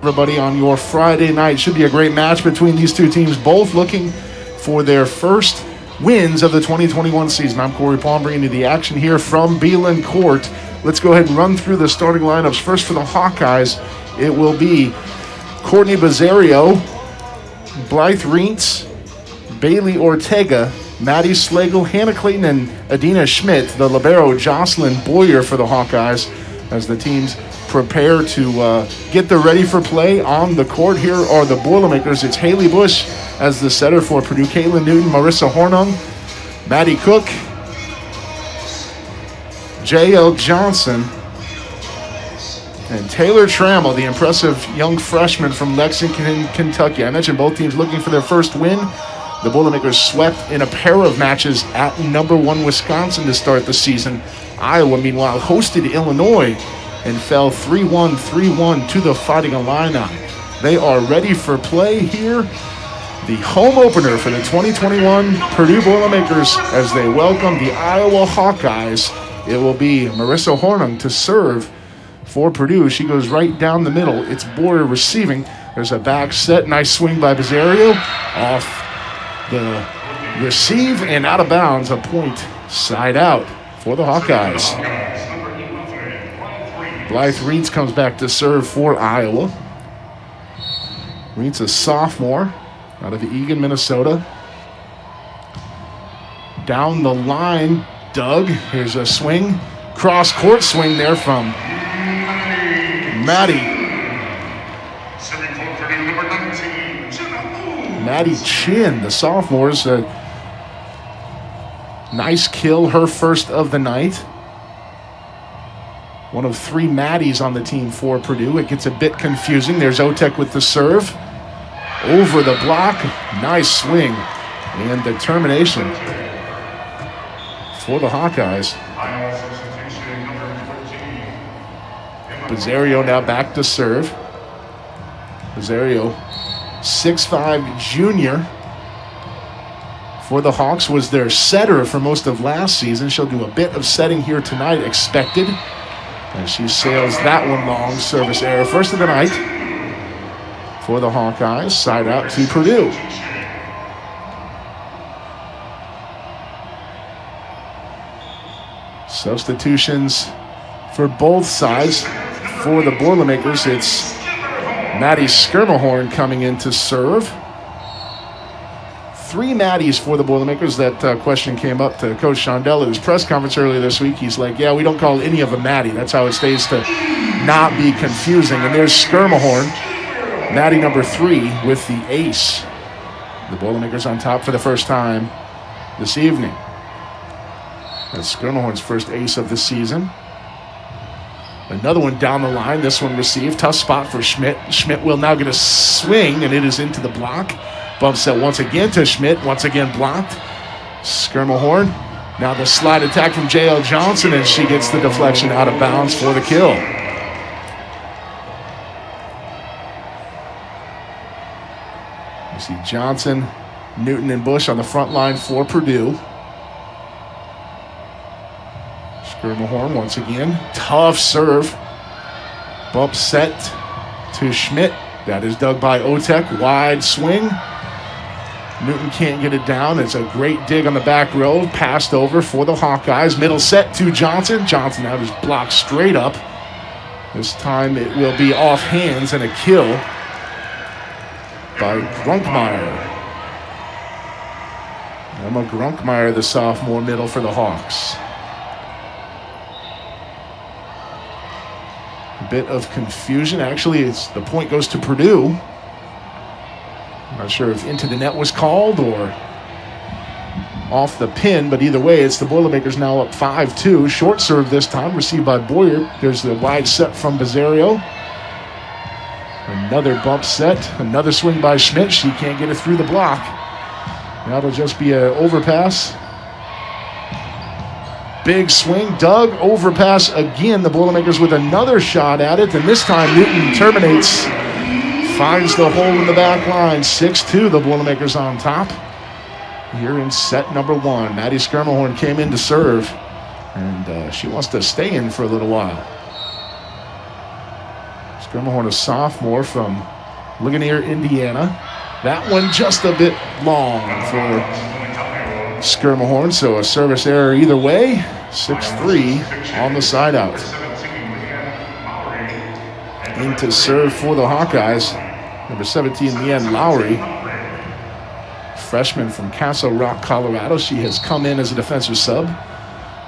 everybody, on your Friday night. Should be a great match between these two teams, both looking for their first wins of the 2021 season. I'm Corey Palm, bringing you the action here from Beeland Court. Let's go ahead and run through the starting lineups. First for the Hawkeyes, it will be Courtney Bazzario, Blythe Reentz, Bailey Ortega, Maddie Slagle, Hannah Clayton, and Adina Schmidt. The libero Jocelyn Boyer for the Hawkeyes as the teams prepare to get them ready for play on the court. Here are the Boilermakers. It's Haley Bush as the setter for Purdue, Caitlin Newton, Marissa Hornung, Maddie Cook, J.L. Johnson, and Taylor Trammell, the impressive young freshman from Lexington, Kentucky. I mentioned both teams looking for their first win. The Boilermakers swept in a pair of matches at number 1 Wisconsin to start the season. Iowa, meanwhile, hosted Illinois and fell 3-1, 3-1 to the Fighting Illini. They are ready for play here. The home opener for the 2021 Purdue Boilermakers as they welcome the Iowa Hawkeyes. It will be Marissa Hornung to serve for Purdue. She goes right down the middle. It's Boyer receiving. There's a back set. Nice swing by Bazzario. Off the receive and out of bounds. A point side out for the Hawkeyes. Blythe Reentz comes back to serve for Iowa. Reentz, a sophomore out of Eagan, Minnesota. Down the line, Doug. Here's a swing. Cross-court swing there from Maddie Chin, the sophomores. Nice kill, her first of the night. One of 3 Maddies on the team for Purdue. It gets a bit confusing. There's Otek with the serve. Over the block. Nice swing and determination for the Hawkeyes. Bazzario now back to serve. Bazzario, 6'5" junior for the Hawks, was their setter for most of last season. She'll do a bit of setting here tonight, expected. And she sails that one long. Service error. First of the night for the Hawkeyes. Side out to Purdue. Substitutions for both sides. For the Boilermakers, it's Maddie Skirmahorn coming in to serve. 3 Maddies for the Boilermakers. That question came up to Coach Shondell at his press conference earlier this week. He's like, yeah, we don't call any of them Maddie. That's how it stays to not be confusing. And there's Skirmahorn, Maddie number 3 with the ace. The Boilermakers on top for the first time this evening. That's Skirmahorn's first ace of the season. Another one down the line. This one received. Tough spot for Schmidt. Schmidt will now get a swing, and it is into the block. Bump set once again to Schmidt. Once again blocked. Skirmahorn. Now the slide attack from J.L. Johnson, and she gets the deflection out of bounds for the kill. You see Johnson, Newton, and Bush on the front line for Purdue. Skirmahorn once again. Tough serve. Bump set to Schmidt. That is dug by Otek. Wide swing. Newton can't get it down. It's a great dig on the back row. Passed over for the Hawkeyes. Middle set to Johnson. Johnson now just blocked straight up. This time it will be off hands and a kill by Grunkmeyer. Emma Grunkmeyer, the sophomore middle for the Hawks. Bit of confusion. Actually, the point goes to Purdue. I'm not sure if into the net was called or off the pin, but either way, it's the Boilermakers now up 5-2. Short serve this time, received by Boyer. There's the wide set from Bazzario. Another bump set. Another swing by Schmidt. She can't get it through the block. That'll just be an overpass. Big swing, dug, overpass again. The Boilermakers with another shot at it, and this time Newton terminates, finds the hole in the back line. 6-2, the Boilermakers on top. Here in set number 1, Maddie Skirmahorn came in to serve, and she wants to stay in for a little while. Schermerhorn, a sophomore from Ligonier, Indiana. That one just a bit long for Schermerhorn, so a service error either way. 6-3 on the side out. In to serve for the Hawkeyes, number 17, Leanne Lowry. Freshman from Castle Rock, Colorado. She has come in as a defensive sub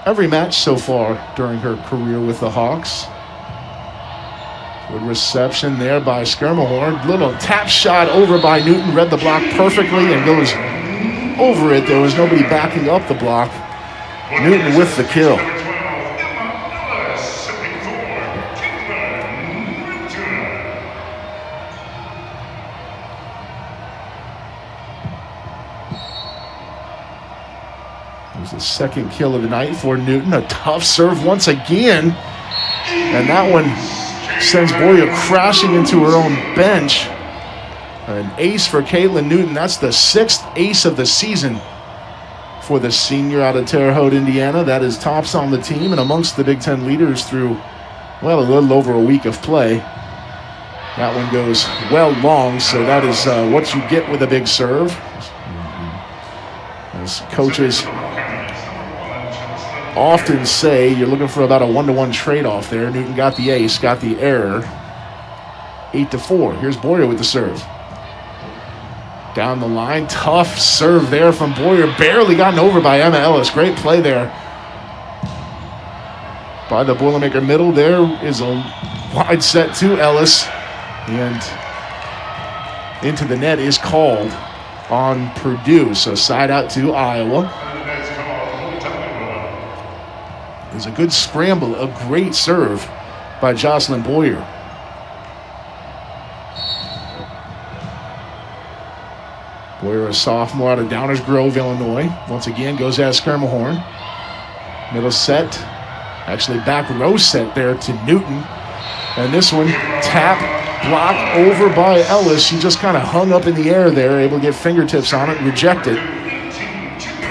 every match so far during her career with the Hawks. Good reception there by Schermerhorn. Little tap shot over by Newton. Read the block perfectly and goes over it. There was nobody backing up the block. Newton with the kill. The second kill of the night for Newton. A tough serve once again. And that one sends Boyer crashing into her own bench. An ace for Caitlin Newton. That's the 6th ace of the season for the senior out of Terre Haute, Indiana. That is tops on the team and amongst the Big Ten leaders through, well, a little over a week of play. That one goes well long, so that is what you get with a big serve. As coaches often say, you're looking for about a 1-to-1 trade-off there. Newton got the ace, got the error. 8-4. Here's Boyer with the serve. Down the line, tough serve there from Boyer. Barely gotten over by Emma Ellis. Great play there by the Boilermaker middle. There is a wide set to Ellis. And into the net is called on Purdue. So side out to Iowa. It was a good scramble, a great serve by Jocelyn Boyer. Boyer, a sophomore out of Downers Grove, Illinois. Once again, goes as Schermerhorn. Middle set, actually back row set there to Newton. And this one, tap, block over by Ellis. She just kind of hung up in the air there, able to get fingertips on it, rejected.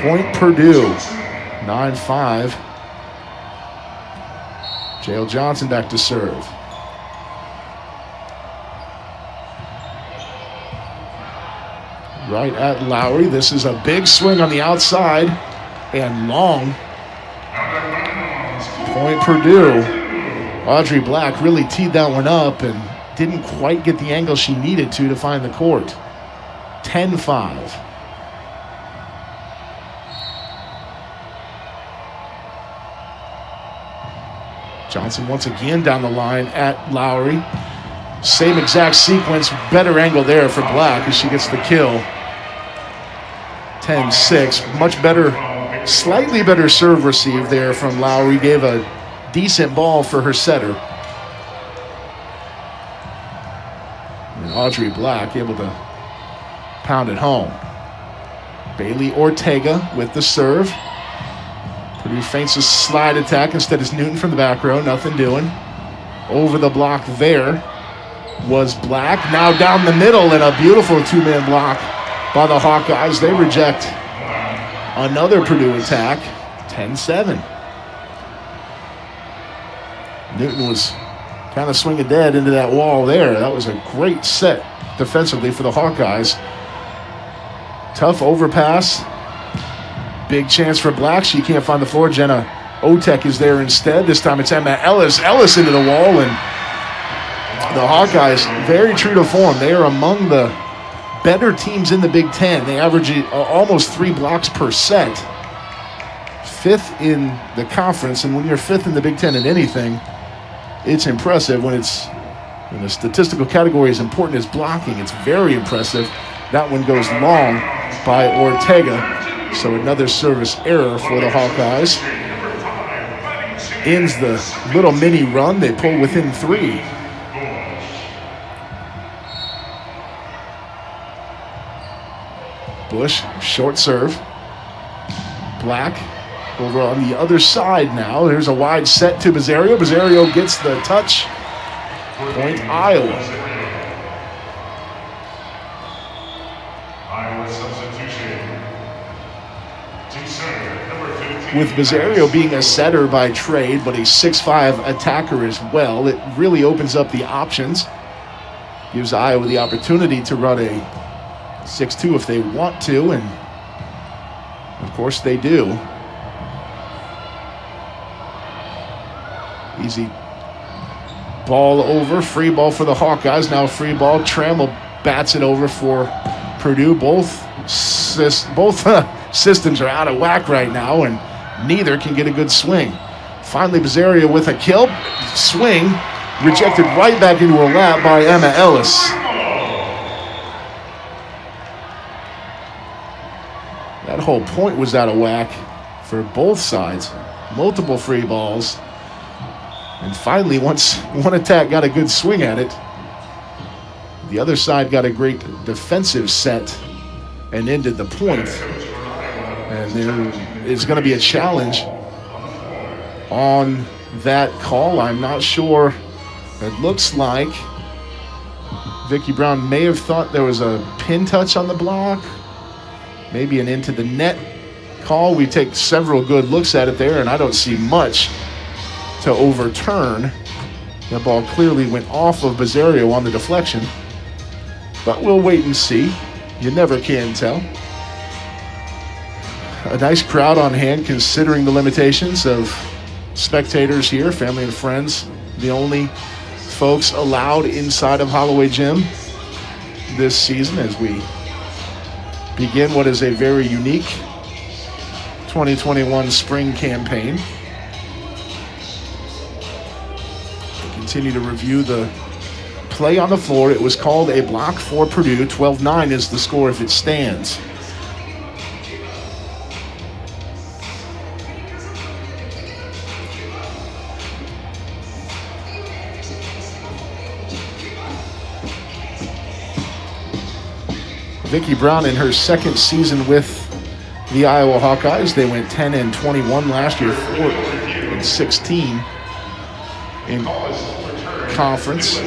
Point Purdue, 9-5. Jael Johnson back to serve. Right at Lowry. This is a big swing on the outside and long. Point Purdue. Audrey Black really teed that one up and didn't quite get the angle she needed to find the court. 10-5. Johnson once again down the line at Lowry. Same exact sequence, better angle there for Black as she gets the kill. 10-6, much better, slightly better serve receive there from Lowry. Gave a decent ball for her setter. And Audrey Black able to pound it home. Bailey Ortega with the serve. Purdue feints a slide attack. Instead it's Newton from the back row. Nothing doing. Over the block there was Black. Now down the middle and a beautiful two-man block by the Hawkeyes. They reject another Purdue attack. 10-7. Newton was kind of swinging dead into that wall there. That was a great set defensively for the Hawkeyes. Tough overpass. Big chance for Black. She can't find the floor. Jenna Otek is there instead. This time it's Emma Ellis. Ellis into the wall, and the Hawkeyes, very true to form. They are among the better teams in the Big Ten. They average almost 3 blocks per set. 5th in the conference, and when you're 5th in the Big Ten in anything, it's impressive. When the statistical category is important as blocking, it's very impressive. That one goes long by Ortega. So another service error for the Hawkeyes. Ends the little mini run. They pull within 3. Bush, short serve. Black over on the other side now. There's a wide set to Bizzario. Bizzario gets the touch. Point Iowa. Iowa substitution. To serve, number 15. with Bizzario being a setter by trade, but a 6'5" attacker as well, it really opens up the options. Gives Iowa the opportunity to run a 6-2 if they want to, and of course they do. Easy ball over, free ball for the Hawkeyes. Now free ball, Trammell bats it over for Purdue. Both systems are out of whack right now, and neither can get a good swing. Finally, Bizzario with a kill. Swing, rejected right back into her lap by Emma Ellis. That whole point was out of whack for both sides. Multiple free balls. And finally, once one attack got a good swing at it, the other side got a great defensive set and ended the point. And there is going to be a challenge on that call. I'm not sure. It looks like Vicki Brown may have thought there was a pin touch on the block, maybe an into the net call. We take several good looks at it there, and I don't see much to overturn. The ball clearly went off of Bizzario on the deflection, but we'll wait and see. You never can tell. A nice crowd on hand considering the limitations of spectators here, family and friends. The only folks allowed inside of Holloway Gym this season as we begin what is a very unique 2021 spring campaign. We continue to review the play on the floor. It was called a block for Purdue. 12-9 is the score if it stands. Vicki Brown in her second season with the Iowa Hawkeyes. They went 10-21 last year, 4-16 in conference.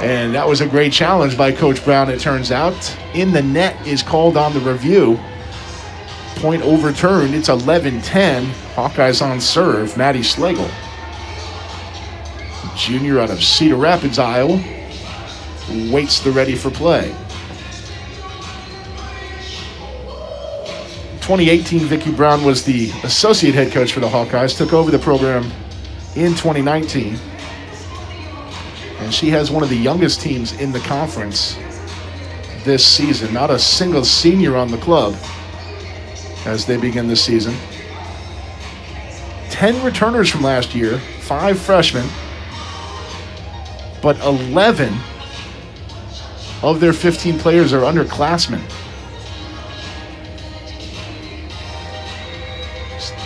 And that was a great challenge by Coach Brown, it turns out. In the net is called on the review. Point overturned. It's 11-10. Hawkeyes on serve. Maddie Schlegel, junior out of Cedar Rapids, Iowa, waits the ready for play. 2018, Vicki Brown was the associate head coach for the Hawkeyes, took over the program in 2019. And she has one of the youngest teams in the conference this season. Not a single senior on the club as they begin this season. 10 returners from last year, 5 freshmen, but 11 of their 15 players are underclassmen.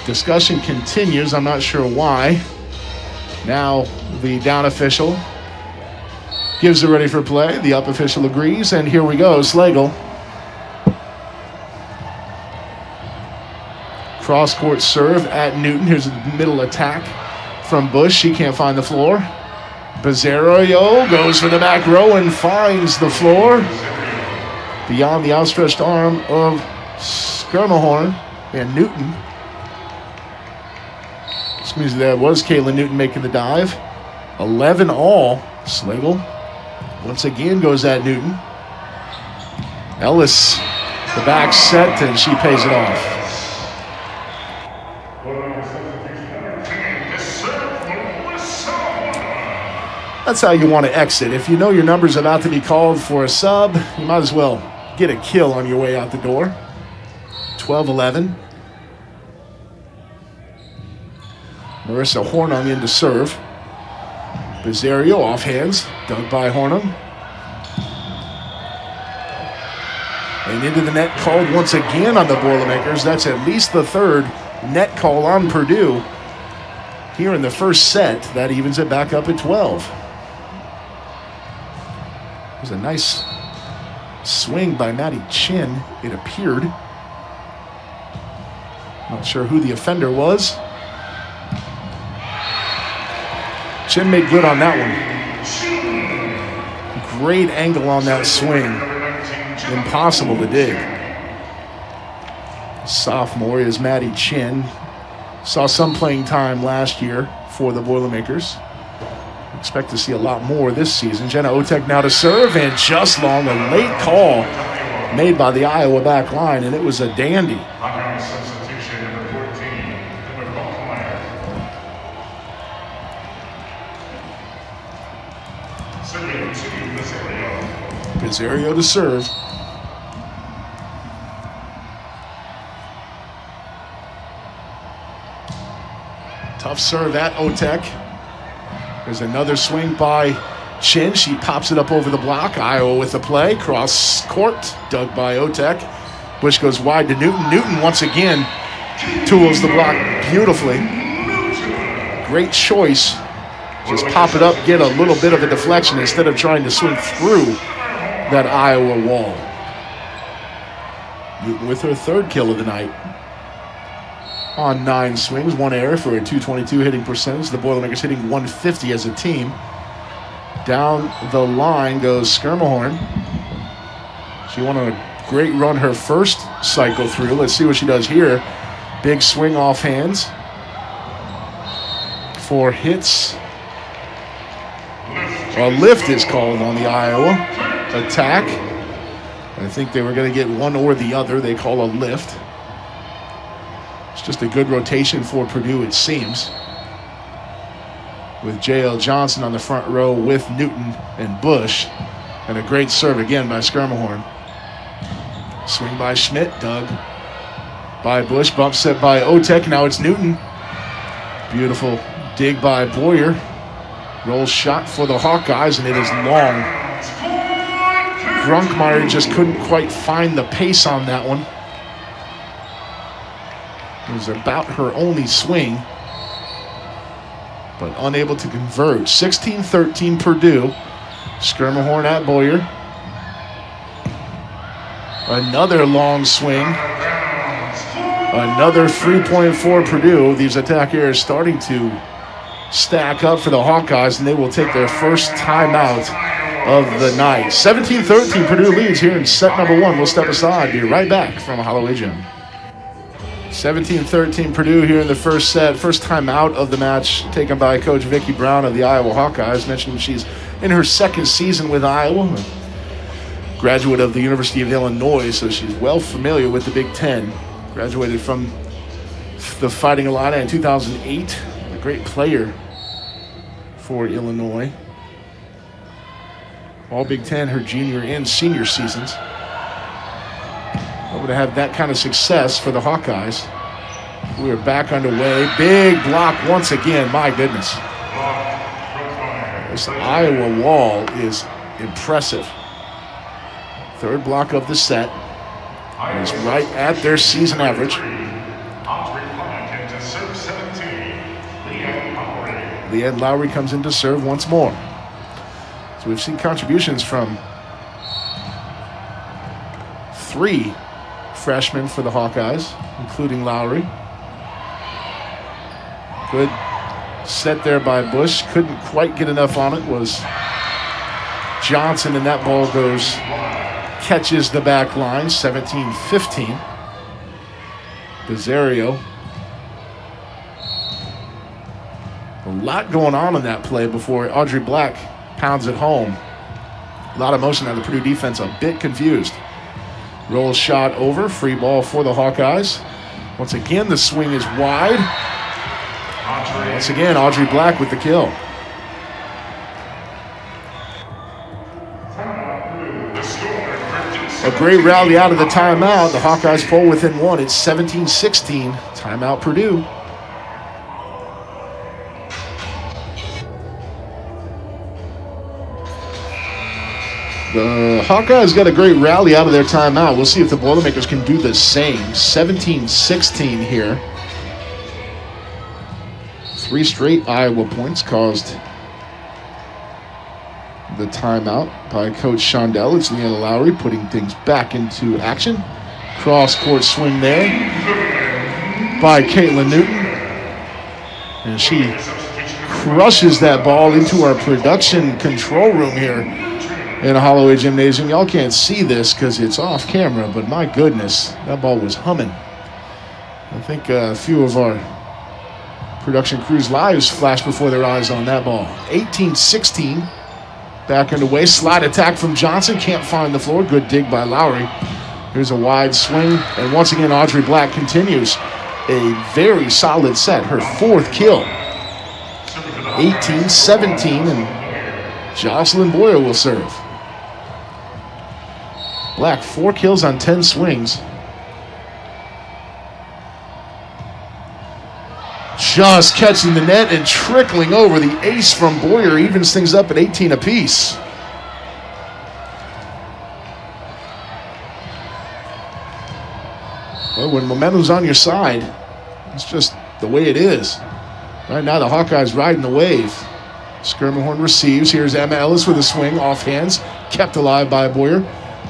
Discussion continues. I'm not sure why. Now the down official gives it ready for play. The up official agrees, and here we go. Schlegel. Cross-court serve at Newton. Here's a middle attack from Bush. She can't find the floor. Bizzario goes for the back row and finds the floor beyond the outstretched arm of Skirmahorn and Newton. Excuse me, that was Kayla Newton making the dive. 11 all. Schlegel once again goes at Newton. Ellis, the back set, and she pays it off. That's how you want to exit. If you know your number's about to be called for a sub, you might as well get a kill on your way out the door. 12-11. Marissa Hornung in to serve. Bizzario off hands, dug by Hornung. And into the net, called once again on the Boilermakers. That's at least the third net call on Purdue here in the first set. That evens it back up at 12. There's a nice swing by Maddie Chin, it appeared. Not sure who the offender was. Chin made good on that one. Great angle on that swing. Impossible to dig. sophomore is Maddie Chin. Saw some playing time last year for the Boilermakers. Expect to see a lot more this season. Jenna Otek now to serve, and just long. A late call made by the Iowa back line, and it was a dandy. Pizzario to serve. Tough serve at Otek. There's another swing by Chin. She pops it up over the block. Iowa with the play. Cross court. Dug by Otek. Bush goes wide to Newton. Newton once again tools the block beautifully. Great choice. Just pop it up, get a little bit of a deflection instead of trying to swing through that Iowa wall. Newton with her third kill of the night. On 9 swings, 1 error for a .222 hitting percentage. The Boilermakers hitting .150 as a team. Down the line goes Schermerhorn. She won a great run her first cycle through. Let's see what she does here. Big swing off hands. 4 hits. A lift is called on the Iowa attack. I think they were going to get one or the other. They call a lift. It's just a good rotation for Purdue, it seems. With J.L. Johnson on the front row with Newton and Bush. And a great serve again by Schermerhorn. Swing by Schmidt, dug by Bush, bump set by Otek. Now it's Newton. Beautiful dig by Boyer. Roll shot for the Hawkeyes, and it is long. Grunkmeyer just couldn't quite find the pace on that one. It was about her only swing, but unable to convert. 16-13 Purdue. Schermerhorn at Boyer. Another long swing. Another 3-point for Purdue. These attack errors starting to stack up for the Hawkeyes, and they will take their first timeout of the night. 17-13 Purdue leads here in set number 1. We'll step aside. Be right back from Holloway Gym. 17-13 Purdue here in the first set. First time out of the match taken by Coach Vicki Brown of the Iowa Hawkeyes. Mentioned she's in her second season with Iowa. A graduate of the University of Illinois, so she's well familiar with the Big Ten. Graduated from the Fighting Illini in 2008. A great player for Illinois. All Big Ten her junior and senior seasons. Able to have that kind of success for the Hawkeyes. We are back underway. Big block once again. My goodness. This Iowa wall is impressive. Third block of the set. Is right at their season average. Leanne Lowry comes in to serve once more. So we've seen contributions from 3 freshmen for the Hawkeyes, including Lowry. Good set there by Bush. Couldn't quite get enough on it. Was Johnson, and that ball catches the back line. 17-15. Pizzario. A lot going on in that play before Audrey Black pounds it home. A lot of motion on the Purdue defense, a bit confused. Roll shot over, free ball for the Hawkeyes. Once again, the swing is wide. Once again, Audrey Black with the kill. A great rally out of the timeout. The Hawkeyes pull within 1. It's 17-16. Timeout Purdue. The Hawkeyes got a great rally out of their timeout. We'll see if the Boilermakers can do the same. 17-16 here. 3 straight Iowa points caused the timeout by Coach Shondell. It's Leanna Lowry putting things back into action. Cross-court swing there by Caitlin Newton. And she crushes that ball into our production control room here in a Holloway Gymnasium. Y'all can't see this because it's off camera, but my goodness, that ball was humming. think a few of our production crew's lives flashed before their eyes on that ball. 18-16. Back underway. Slide attack from Johnson. Can't find the floor. Good dig by Lowry. Here's a wide swing. And once again, Audrey Black continues a very solid set. Her 4th kill. 18-17. And Jocelyn Boyer will serve. Black, 4 kills on 10 swings. Just catching the net and trickling over. The ace from Boyer evens things up at 18 apiece. Well, when momentum's on your side, it's just the way it is. Right now, the Hawkeyes riding the wave. Skirmihorn receives. Here's Emma Ellis with a swing. Off hands. Kept alive by Boyer.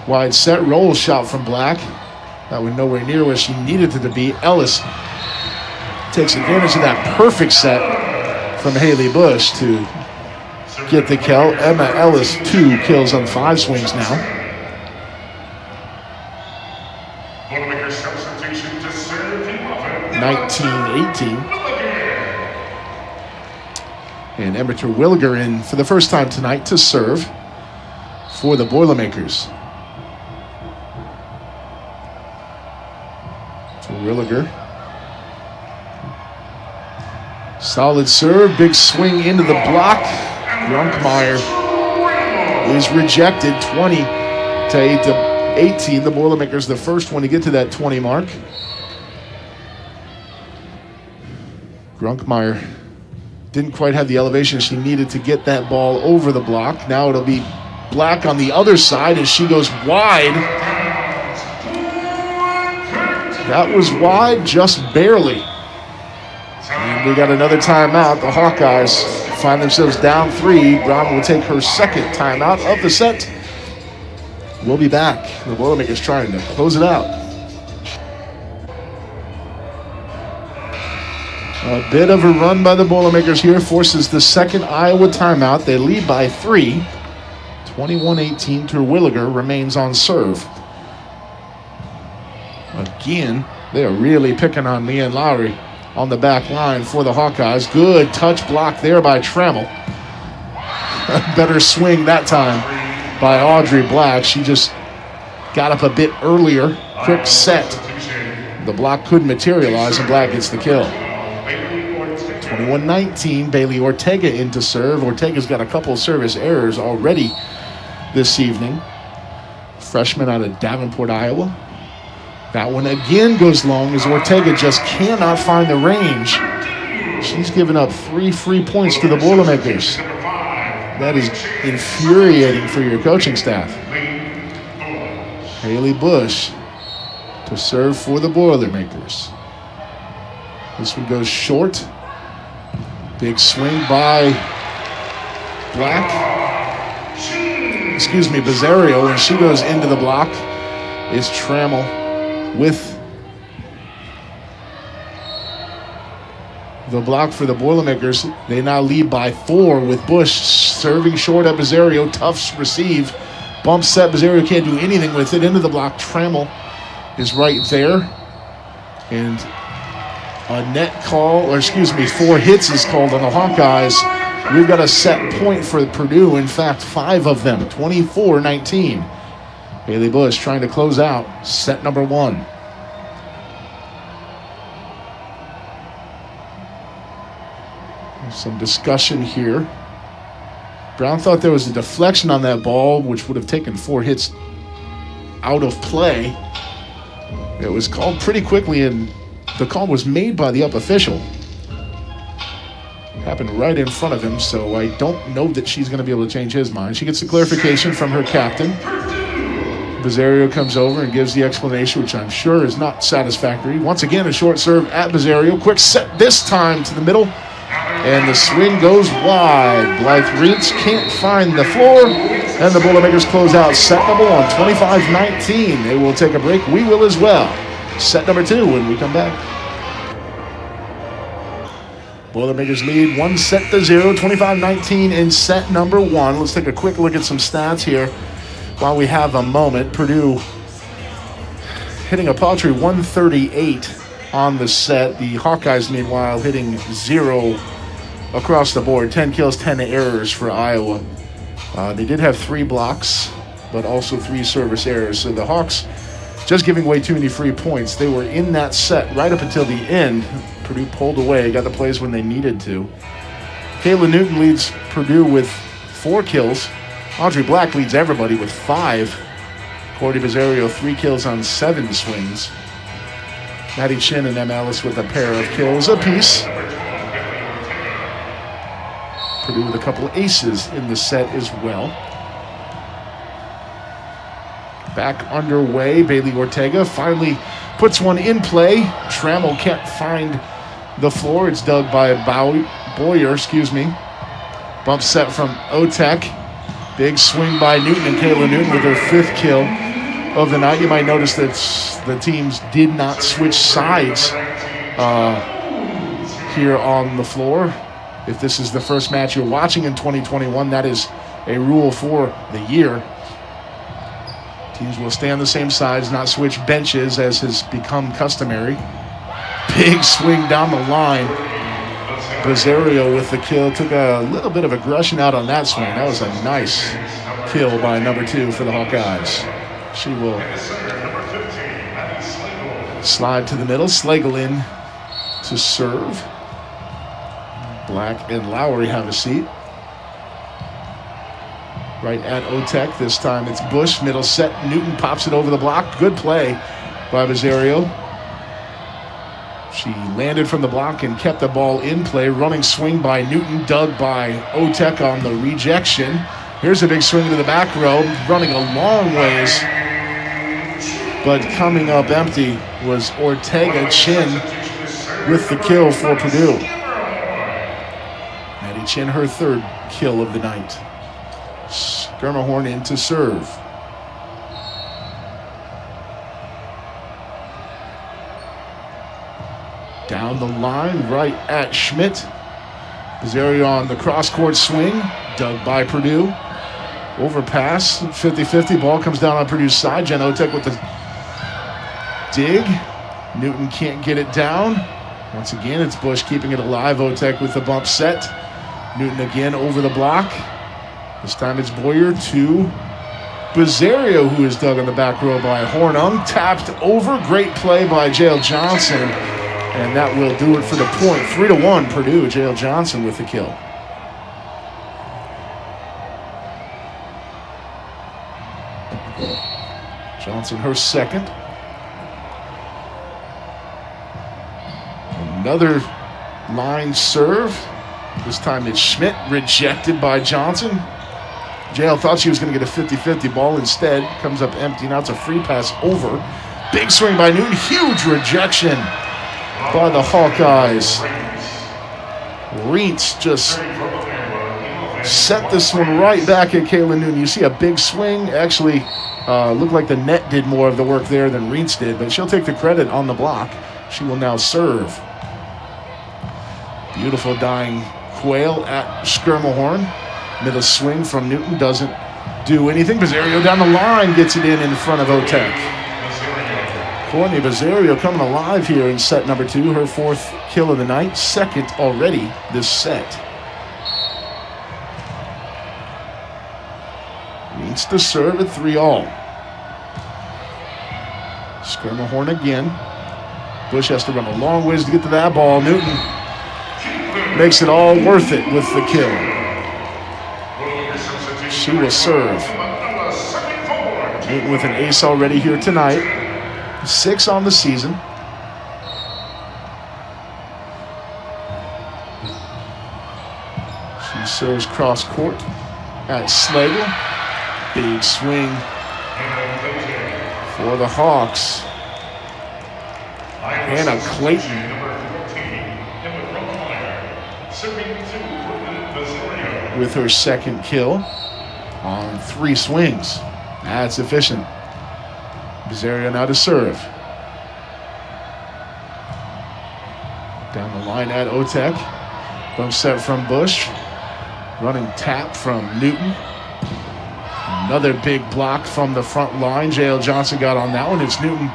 Wide set. Roll shot from Black. That went nowhere near where she needed it to be. Ellis takes advantage of that perfect set from Haley Bush to get the kill. Emma Ellis, 2 kills on 5 swings now. 19-18. And Emmett Williger in for the first time tonight to serve for the Boilermakers. Williger. Solid serve, big swing into the block. Grunkmeyer is rejected. 20-18. The Boilermakers the first one to get to that 20 mark. Grunkmeyer didn't quite have the elevation she needed to get that ball over the block. Now it'll be Black on the other side as she goes wide. That was wide, just barely. And we got another timeout. The Hawkeyes find themselves down 3. Brown will take her 2nd timeout of the set. We'll be back. The Boilermakers trying to close it out. A bit of a run by the Boilermakers here forces the 2nd Iowa timeout. They lead by 3. 21-18. Terwilliger remains on serve. Again, they are really picking on Leanne Lowry on the back line for the Hawkeyes. Good touch block there by Trammell. A better swing that time by Audrey Black. She just got up a bit earlier. Quick set. The block couldn't materialize, and Black gets the kill. 21-19, Bailey Ortega in to serve. Ortega's got a couple of service errors already this evening. Freshman out of Davenport, Iowa. That one again goes long as Ortega just cannot find the range. She's given up 3 free points to the Boilermakers. That is infuriating for your coaching staff. Haley Bush to serve for the Boilermakers. This one goes short. Big swing by Bizzario, and she goes into the block. Is Trammell with the block for the Boilermakers. They now lead by 4 with Bush serving short at Bizzario. Tough receive. Bump set. Bizzario can't do anything with it. Into the block. Trammell is right there. And a net call, 4 hits is called on the Hawkeyes. We've got a set point for Purdue. In fact, 5 of them. 24-19. Haley Bush trying to close out set number 1. There's some discussion here. Brown thought there was a deflection on that ball, which would have taken 4 hits out of play. It was called pretty quickly, and the call was made by the up official. Happened right in front of him, so I don't know that she's going to be able to change his mind. She gets the clarification from her captain. Bizzario comes over and gives the explanation, which I'm sure is not satisfactory. Once again, a short serve at Bizzario. Quick set this time to the middle, and the swing goes wide. Blythe Reitz can't find the floor, and the Boilermakers close out set number 1, 25-19. They will take a break. We will as well. Set number 2 when we come back. Boilermakers lead 1-0, 25-19 in set number 1. Let's take a quick look at some stats here while we have a moment. Purdue hitting a paltry 138 on the set. The Hawkeyes, meanwhile, hitting 0 across the board. 10 kills, 10 errors for Iowa. They did have 3 blocks, but also 3 service errors. So the Hawks just giving away too many free points. They were in that set right up until the end. Purdue pulled away, got the plays when they needed to. Kayla Newton leads Purdue with 4 kills. Audrey Black leads everybody with 5. Courtney Bizzario, 3 kills on 7 swings. Maddie Chin and Em Ellis with a pair of kills apiece. Purdue with a couple of aces in the set as well. Back underway, Bailey Ortega finally puts one in play. Trammell can't find the floor. It's dug by Boyer. Bump set from Otek. Big swing by Newton, and Kayla Newton with her 5th kill of the night. You might notice that the teams did not switch sides here on the floor. If this is the first match you're watching in 2021, that is a rule for the year. Teams will stay on the same sides, not switch benches as has become customary. Big swing down the line. Bizzario with the kill. Took a little bit of aggression out on that swing. That was a nice kill by number 2 for the Hawkeyes. She will slide to the middle. Slagle in to serve. Black and Lowry have a seat. Right at Otek. This time it's Bush. Middle set. Newton pops it over the block. Good play by Bizzario. She landed from the block and kept the ball in play. Running swing by Newton. Dug by Otek on the rejection. Here's a big swing to the back row. Running a long ways. But coming up empty was Ortega. Chin with the kill for Purdue. Maddie Chin, her 3rd kill of the night. Schermerhorn in to serve. Down the line, right at Schmidt. Bizzario on the cross-court swing. Dug by Purdue. Overpass, 50-50. Ball comes down on Purdue's side. Jen Otek with the dig. Newton can't get it down. Once again, it's Bush keeping it alive. Otek with the bump set. Newton again over the block. This time it's Boyer to Bizzario, who is dug on the back row by Hornung. Tapped over. Great play by Jael Johnson. And that will do it for the point. 3-1 Purdue. Jael Johnson with the kill. Johnson, her 2nd. Another line serve. This time it's Schmidt, rejected by Johnson. Jael thought she was going to get a 50-50 ball. Instead, comes up empty. Now it's a free pass over. Big swing by Newton. Huge rejection by the Hawkeyes. Reitz just set this one right back at Kayla Newton. You see a big swing. Actually, looked like the net did more of the work there than Reitz did, but she'll take the credit on the block. She will now serve. Beautiful dying quail at Schermerhorn. Middle swing from Newton doesn't do anything. Bizzario down the line gets it in front of Otek. Courtney Bizzario coming alive here in set number 2. Her 4th kill of the night. 2nd already this set. Needs to serve at 3-all. Schermerhorn again. Bush has to run a long ways to get to that ball. Newton makes it all worth it with the kill. She will serve. Newton with an ace already here tonight. 6 on the season. She serves cross court at Slagle. Big swing for the Hawks. Hannah Clayton with her 2nd kill on 3 swings. That's efficient. Bizzario now to serve. Down the line at Otek. Bump set from Bush. Running tap from Newton. Another big block from the front line. Jael Johnson got on that one. It's Newton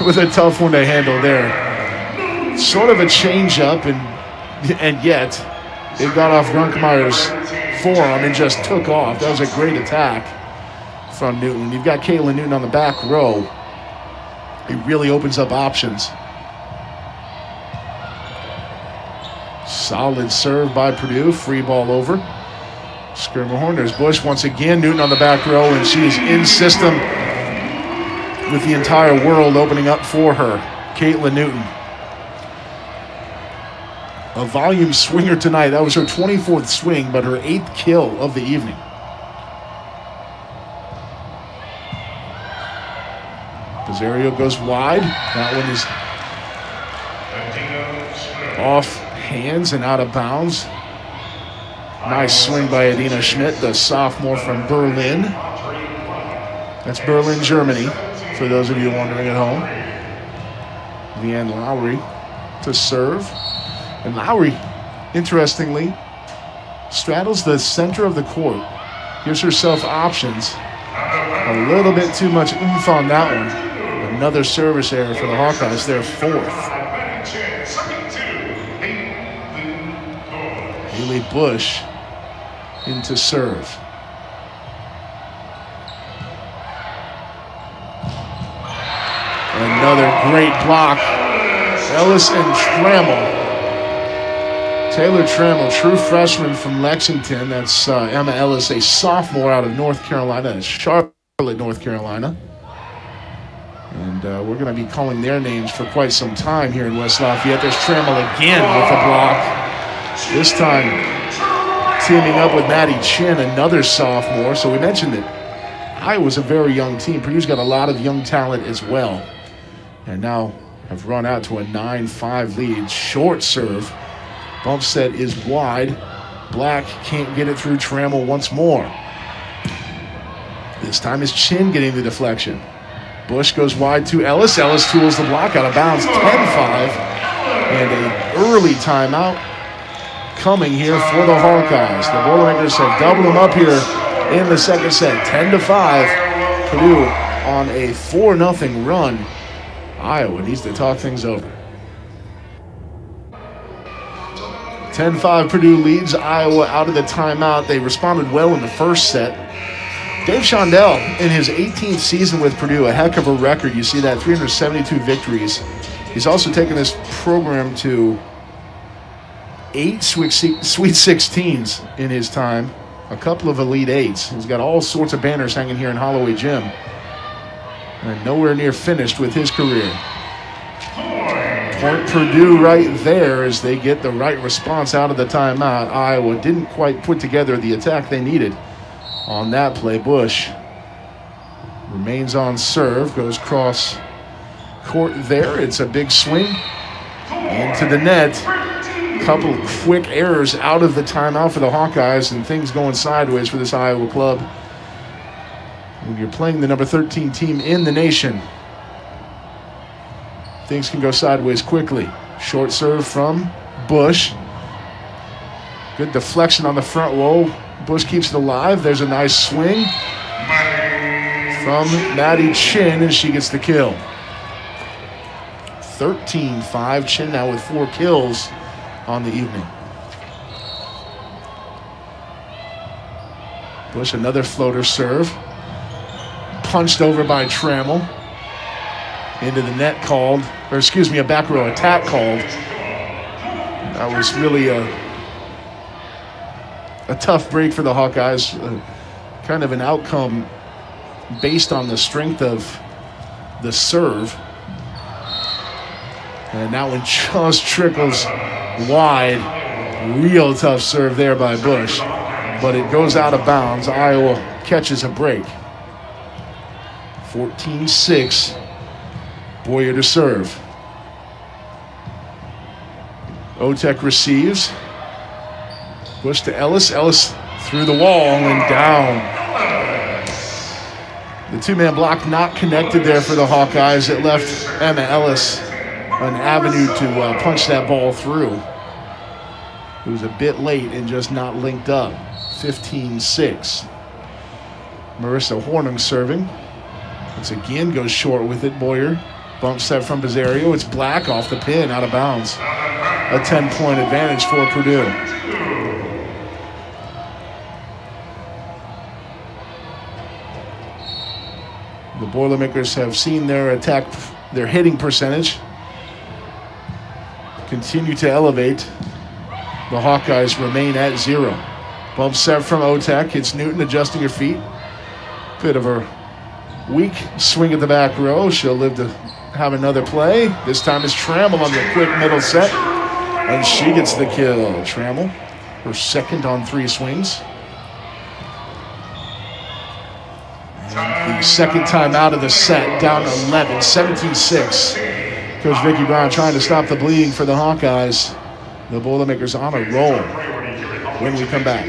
with a tough one to handle there. Sort of a change-up, and yet it got off Grunkmeyer's forearm and just took off. That was a great attack from Newton. You've got Caitlin Newton on the back row. It really opens up options. Solid serve by Purdue. Free ball over. Schermerhorn. There's Bush once again. Newton on the back row, and she's in system with the entire world opening up for her. Caitlin Newton. A volume swinger tonight. That was her 24th swing, but her 8th kill of the evening. Pizarro goes wide. That one is off hands and out of bounds. Nice swing by Adina Schmidt, the sophomore from Berlin. That's Berlin, Germany, for those of you wondering at home. Leanne Lowry to serve. And Lowry, interestingly, straddles the center of the court. Gives herself options. A little bit too much oomph on that one. Another service error for the Hawkeyes, their 4th. Haley Bush into serve. Another great block. Ellis and Trammell. Taylor Trammell, true freshman from Lexington. That's Emma Ellis, a sophomore out of North Carolina, Charlotte, North Carolina. And we're going to be calling their names for quite some time here in West Lafayette. There's Trammell again with a block. This time teaming up with Maddie Chin, another sophomore. So we mentioned that Iowa's a very young team. Purdue's got a lot of young talent as well. And now have run out to a 9-5 lead. Short serve. Bump set is wide. Black can't get it through Trammell once more. This time is Chin getting the deflection. Bush goes wide to Ellis. Ellis tools the block out of bounds. 10-5. And an early timeout coming here for the Hawkeyes. The Boilermakers have doubled them up here in the second set. 10-5. Purdue on a 4-0 run. Iowa needs to talk things over. 10-5 Purdue leads Iowa out of the timeout. They responded well in the first set. Dave Shondell, in his 18th season with Purdue, a heck of a record. You see that, 372 victories. He's also taken this program to 8 Sweet 16s in his time, a couple of Elite 8s. He's got all sorts of banners hanging here in Holloway Gym, and nowhere near finished with his career. Point Purdue right there as they get the right response out of the timeout. Iowa didn't quite put together the attack they needed on that play. Bush remains on serve, goes cross court there. It's a big swing into the net. Couple quick errors out of the timeout for the Hawkeyes, and things going sideways for this Iowa club. When you're playing the number 13 team in the nation, things can go sideways quickly. Short serve from Bush. Good deflection on the front row. Bush keeps it alive. There's a nice swing from Maddie Chin, and she gets the kill. 13-5. Chin now with 4 kills on the evening. Bush, another floater serve. Punched over by Trammell. Into the net called, or excuse me, a back row attack called. That was really a tough break for the Hawkeyes. Kind of an outcome based on the strength of the serve. And that one just trickles wide. Real tough serve there by Bush. But it goes out of bounds. Iowa catches a break. 14-6. Boyer to serve. Otek receives. Bush to Ellis. Ellis through the wall and down. The two-man block not connected there for the Hawkeyes. It left Emma Ellis an avenue to punch that ball through. It was a bit late and just not linked up. 15-6. Marissa Hornung serving. Once again goes short with it, Boyer. Bump set from Bizzario. It's Black off the pin, out of bounds. A 10-point advantage for Purdue. The Boilermakers have seen their hitting percentage continue to elevate. The Hawkeyes remain at 0. Bump set from Otek. It's Newton adjusting her feet. Bit of a weak swing at the back row. She'll live to have another play. This time it's Trammell on the quick middle set. And she gets the kill. Trammell, her second on 3 swings. And the second time out of the set, down 11, 17-6. Coach Vicki Brown trying to stop the bleeding for the Hawkeyes. The Boilermakers on a roll when we come back.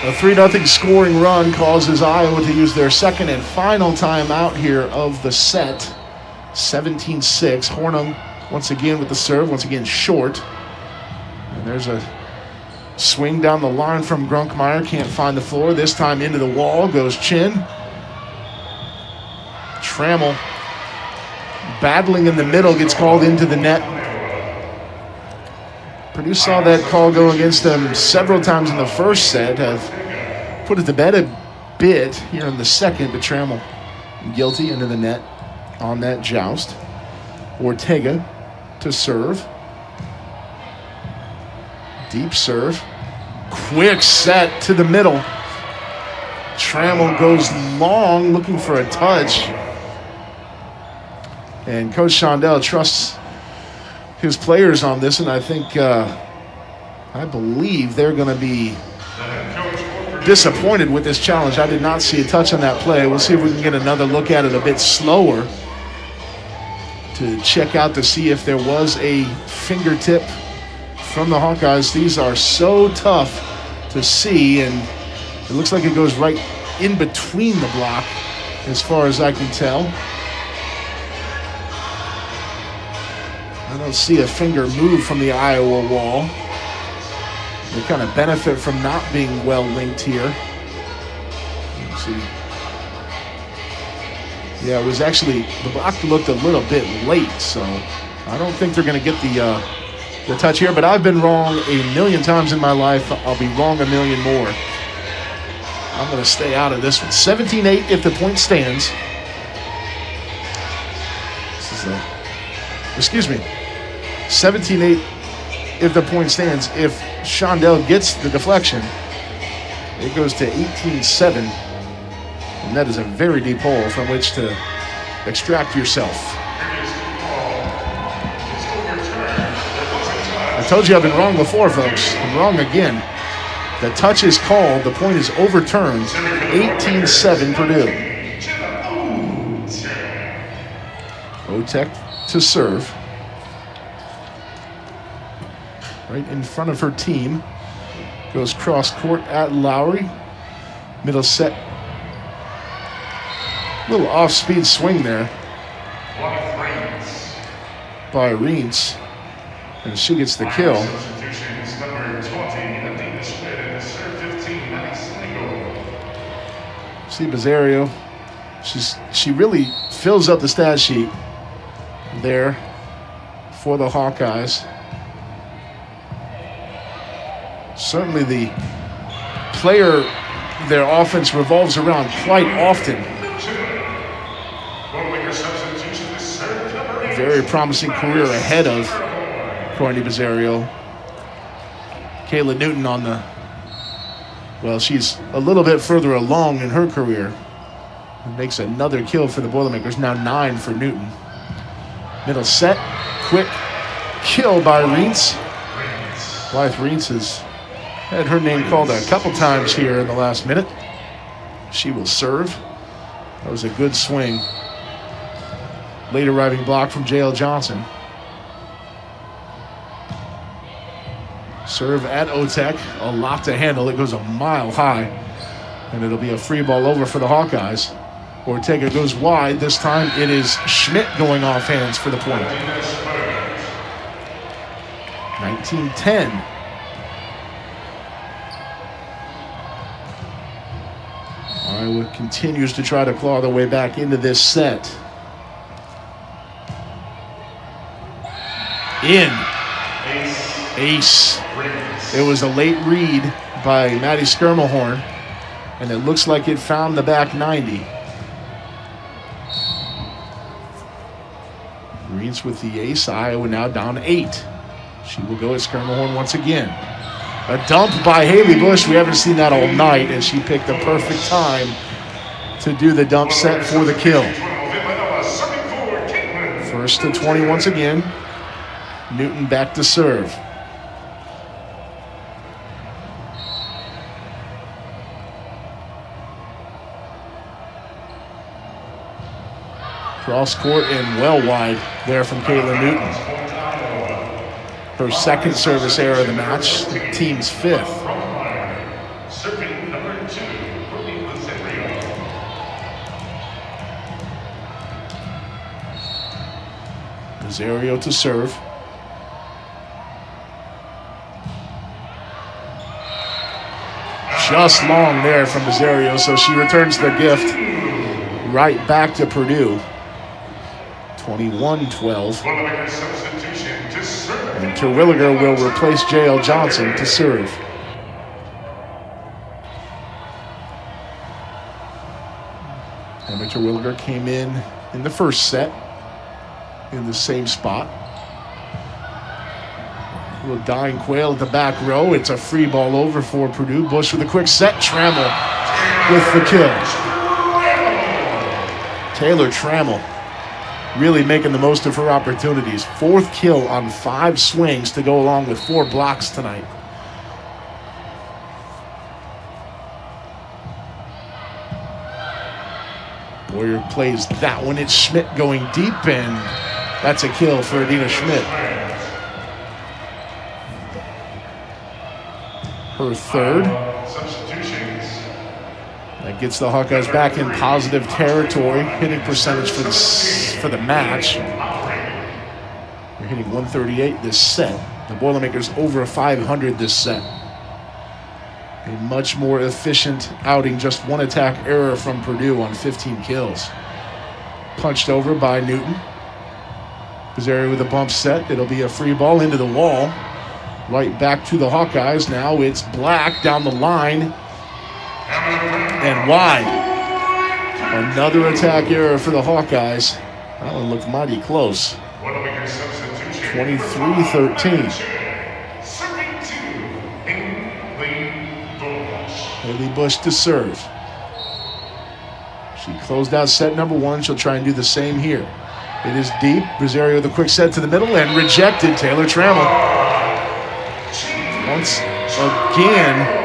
A 3-0 scoring run causes Iowa to use their second and final timeout here of the set. 17-6. Hornung once again with the serve, once again short. And there's a swing down the line from Grunkmeyer. Can't find the floor. This time into the wall goes Chin. Trammell battling in the middle, gets called into the net. Purdue saw that call go against them several times in the first set, have put it to bed a bit here in the second, but Trammell guilty into the net on that joust. Ortega to serve. Deep serve. Quick set to the middle. Trammell goes long, looking for a touch. And Coach Shondell trusts his players on this, and I think, I believe they're going to be disappointed with this challenge. I did not see a touch on that play. We'll see if we can get another look at it a bit slower to check out to see if there was a fingertip from the Hawkeyes. These are so tough to see, and it looks like it goes right in between the block as far as I can tell. I don't see a finger move from the Iowa wall. They kind of benefit from not being well linked here. Let's see. Yeah, it was actually, the block looked a little bit late, so I don't think they're going to get the touch here, but I've been wrong a million times in my life. I'll be wrong a million more. I'm going to stay out of this one. 17-8 if the point stands. This is excuse me. 17-8 if the point stands. If Shondell gets the deflection, it goes to 18-7. And that is a very deep hole from which to extract yourself. I told you I've been wrong before, folks. I'm wrong again. The touch is called. The point is overturned. 18-7 Purdue. Otek to serve. Right in front of her team. Goes cross court at Lowry. Middle set. Little off-speed swing there by Reentz. And she gets the kill. See Bizzario. She really fills up the stat sheet there for the Hawkeyes. Certainly the player their offense revolves around quite often. Very promising career ahead of Courtney Bizzario. Kayla Newton on the, well, she's a little bit further along in her career. It makes another kill for the Boilermakers, now 9 for Newton. Middle set, quick kill by Reentz. Blythe Reentz has had her name called a couple times here in the last minute. She will serve. That was a good swing. Late arriving block from J.L. Johnson. Serve at Otek. A lot to handle. It goes a mile high. And it'll be a free ball over for the Hawkeyes. Ortega goes wide. This time it is Schmidt going off hands for the point. 19-10. Iowa continues to try to claw their way back into this set. In. Ace. It was a late read by Maddie Skirmelhorn, and it looks like it found the back 90. Greens with the ace. Iowa now down 8. She will go at Skirmelhorn once again. A dump by Haley Bush. We haven't seen that all night, and she picked the perfect time to do the dump set for the kill. First to 20 once again. Newton back to serve. Cross court and well wide there from Kayla Newton. Her second service error of the match, the team's 5th. Serving number 2, Rosario to serve. Just long there from Rosario, so she returns the gift right back to Purdue. 21-12. And Terwilliger will replace J.L. Johnson to serve. Emma Terwilliger came in the first set in the same spot. A little dying quail at the back row. It's a free ball over for Purdue. Bush with a quick set. Trammell with the kill. Taylor Trammell really making the most of her opportunities. 4th kill on 5 swings to go along with 4 blocks tonight. Boyer plays that one. It's Schmidt going deep, and that's a kill for Adina Schmidt. Her 3rd. That gets the Hawkeyes back in positive territory. Hitting percentage for the match. They're hitting 138 this set. The Boilermakers over 500 this set. A much more efficient outing. Just 1 attack error from Purdue on 15 kills. Punched over by Newton. Rosario with a bump set. It'll be a free ball into the wall. Right back to the Hawkeyes. Now it's Black down the line. And wide. Another attack error for the Hawkeyes. That one looked mighty close. 23-13. Haley Bush to serve. She closed out set number 1. She'll try and do the same here. It is deep. Rosario with a quick set to the middle and rejected. Taylor Trammell once again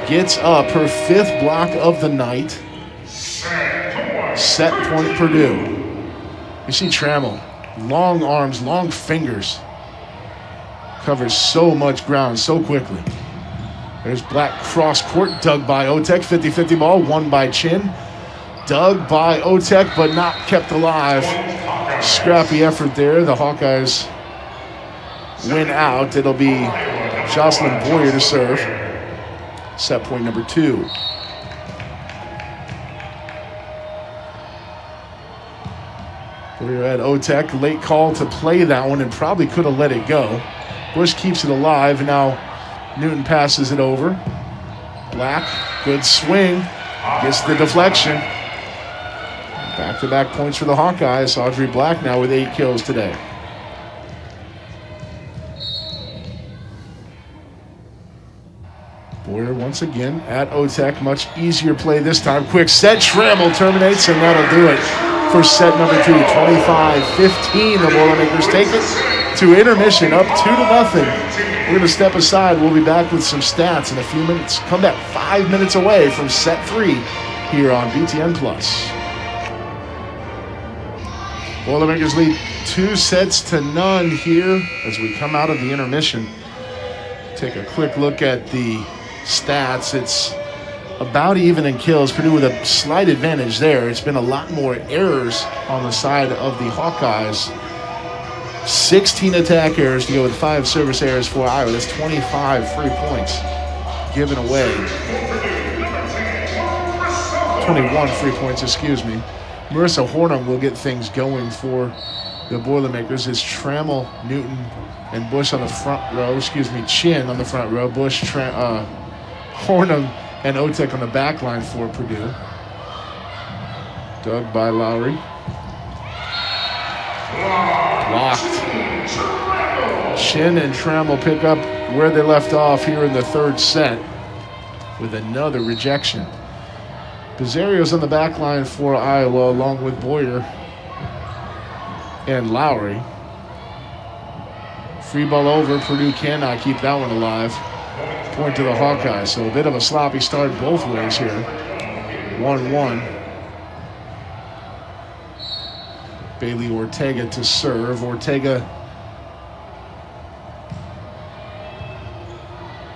gets up her 5th block of the night. Set point Purdue. You see Trammell, long arms, long fingers. Covers so much ground so quickly. There's Black cross court, dug by Otek. 50-50 ball, won by Chin. Dug by Otek, but not kept alive. Scrappy effort there. The Hawkeyes win out. It'll be Jocelyn Boyer to serve. Set point number 2. Boyer at Otek. Late call to play that one and probably could have let it go. Bush keeps it alive. Now Newton passes it over. Black, good swing. Gets the deflection. Back-to-back points for the Hawkeyes. Audrey Black now with 8 kills today. Boyer once again at Otek. Much easier play this time. Quick set. Trammell terminates, and that'll do it for set number 2. 25-15. The Boilermakers take it to intermission, up 2-0. We're going to step aside. We'll be back with some stats in a few minutes. Come back 5 minutes away from set 3 here on BTN Plus. Boilermakers lead 2-0 here as we come out of the intermission. Take a quick look at the stats. It's about even in kills. Purdue with a slight advantage there. It's been a lot more errors on the side of the Hawkeyes. 16 attack errors to go with 5 service errors for Iowa. That's 25 free points given away. 21 free points, excuse me. Marissa Hornung will get things going for the Boilermakers. Is Trammell, Newton, and Bush on the front row. Chin on the front row. Bush, Hornung, and Otek on the back line for Purdue. Dug by Lowry. Blocked. Chin and Trammell pick up where they left off here in the third set with another rejection. Pizzario's on the back line for Iowa along with Boyer and Lowry. Free ball over. Purdue cannot keep that one alive. Point to the Hawkeyes. So a bit of a sloppy start both ways here. 1-1. Bailey Ortega to serve. Ortega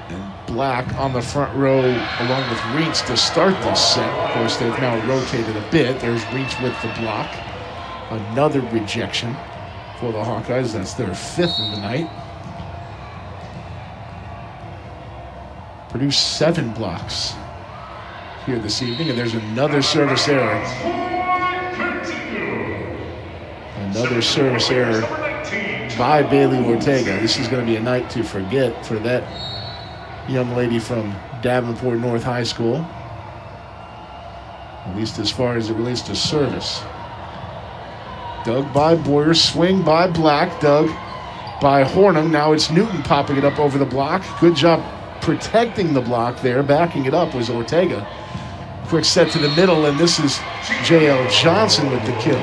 and Black on the front row along with Reach to start this set. Of course, they've now rotated a bit. There's Reach with the block. Another rejection for the Hawkeyes. That's their fifth of the night. Purdue 7 blocks here this evening, and there's another service error. Another service error by Bailey Ortega. This is going to be a night to forget for that young lady from Davenport North High School, at least as far as it relates to service. Dug by Boyer, swing by Black, dug by Hornung. Now it's Newton popping it up over the block. Good job protecting the block there. Backing it up was Ortega. Quick set to the middle, and this is J.L. Johnson with the kill.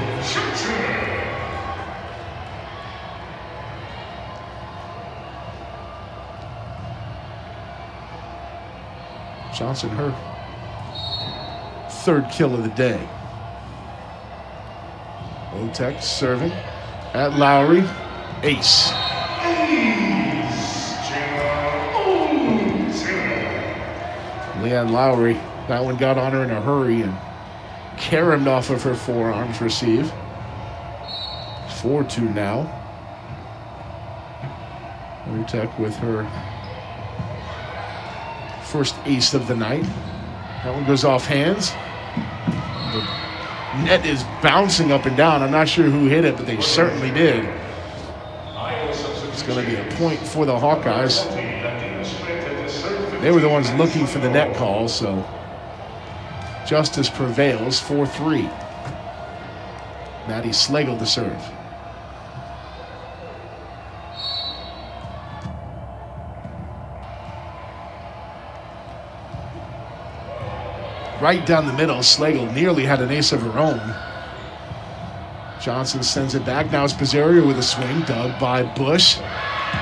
Johnson, her third kill of the day. Otek serving at Lowry. Ace. Leanne Lowry, that one got on her in a hurry and caromed off of her forearms receive. 4-2 now. Otek with her first ace of the night. That one goes off hands. The net is bouncing up and down. I'm not sure who hit it, but they certainly did. It's going to be a point for the Hawkeyes. They were the ones looking for the net call, so justice prevails. 4-3. Maddie Slagle to serve. Right down the middle, Slagle nearly had an ace of her own. Johnson sends it back. Now it's Pizzario with a swing. Dug by Bush.